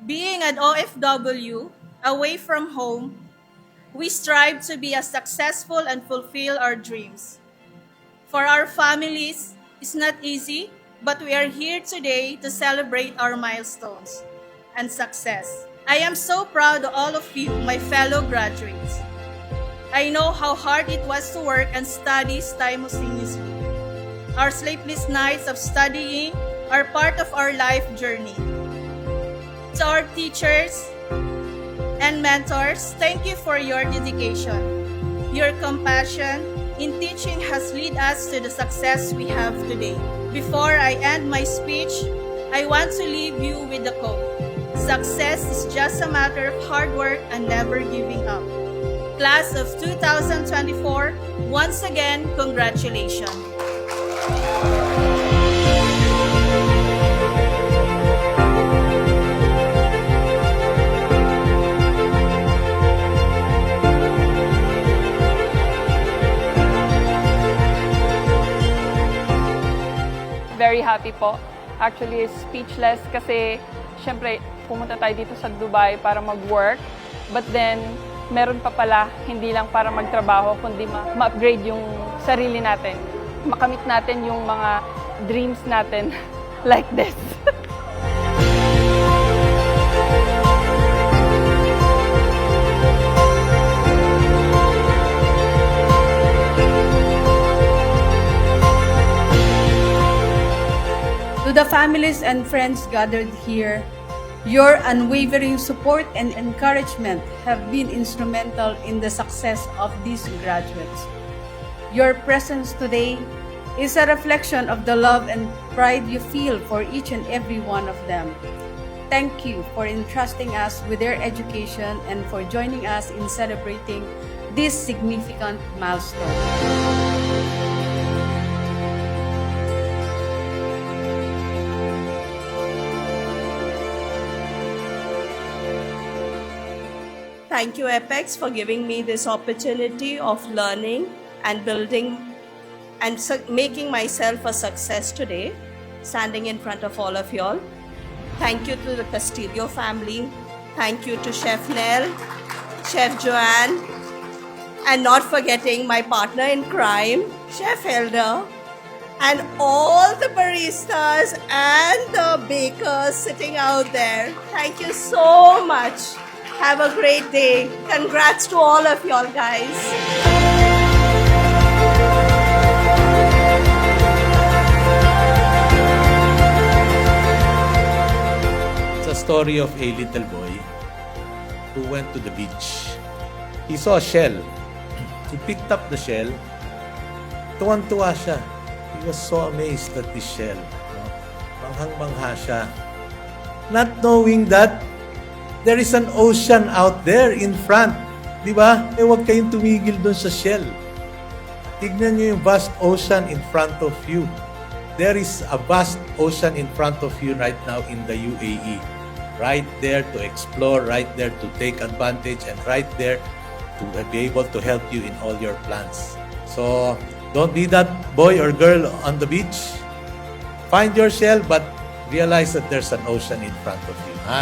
Being an OFW, away from home, we strive to be as successful and fulfill our dreams. For our families, it's not easy, but we are here today to celebrate our milestones and success. I am so proud of all of you, my fellow graduates. I know how hard it was to work and study simultaneously. Our sleepless nights of studying are part of our life journey. To our teachers and mentors, thank you for your dedication. Your compassion in teaching has led us to the success we have today. Before I end my speech, I want to leave you with the quote: "Success is just a matter of hard work and never giving up." Class of 2024, once again, congratulations. Very happy po. Actually, speechless kasi syempre pumunta tayo dito sa Dubai para mag-work. But then, meron pa pala hindi lang para magtrabaho kundi ma-upgrade yung sarili natin. Makamit natin yung mga dreams natin like this. To the families and friends gathered here, your unwavering support and encouragement have been instrumental in the success of these graduates. Your presence today is a reflection of the love and pride you feel for each and every one of them. Thank you for entrusting us with their education and for joining us in celebrating this significant milestone. Thank you, Apex, for giving me this opportunity of learning and building and making myself a success today, standing in front of all of y'all. Thank you to the Castillo family. Thank you to Chef Nell, Chef Joanne, and not forgetting my partner in crime, Chef Helder, and all the baristas and the bakers sitting out there. Thank you so much. Have a great day. Congrats to all of y'all guys. It's a story of a little boy who went to the beach. He saw a shell. He picked up the shell. Tuwan-tuwa siya. He was so amazed at this shell. No? Manghang-mangha siya. Not knowing that there is an ocean out there in front. Di ba? Eh, huwag kayong tumigil doon sa shell. Tignan niyo yung vast ocean in front of you. There is a vast ocean in front of you right now in the UAE. Right there to explore, right there to take advantage, and right there to be able to help you in all your plans. So, don't be that boy or girl on the beach. Find your shell, but realize that there's an ocean in front of you. Ha?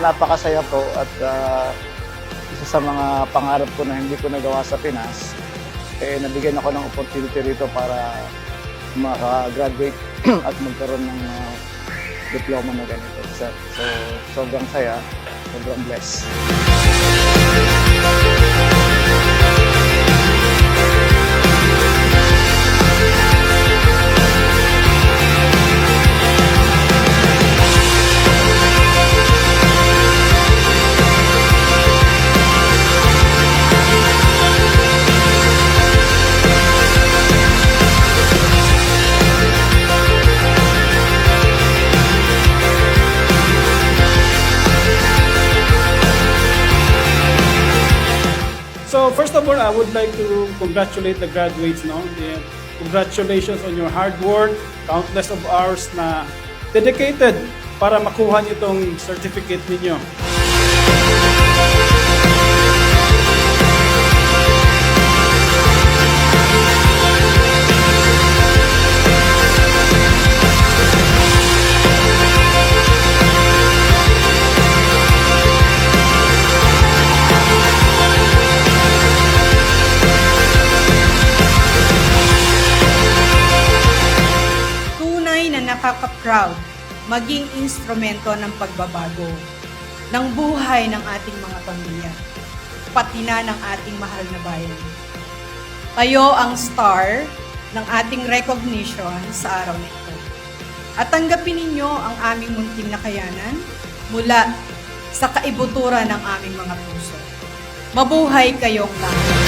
Napakasaya po at isa sa mga pangarap ko na hindi ko nagawa sa Pinas, nabigyan ako ng opportunity rito para maka-graduate at magkaroon ng diploma na ganito. So, sobrang saya, sobrang blessed. So first of all, I would like to congratulate the graduates. No? Congratulations on your hard work, countless of hours na dedicated para makuha niyo itong certificate ninyo. Tunay na nakaka-proud maging instrumento ng pagbabago ng buhay ng ating mga pamilya, pati na ng ating mahal na bayan. Kayo ang star ng ating recognition sa araw na ito. At tanggapin ninyo ang aming munting nakayanan mula sa kaibuturan ng aming mga puso. Mabuhay kayong lahat!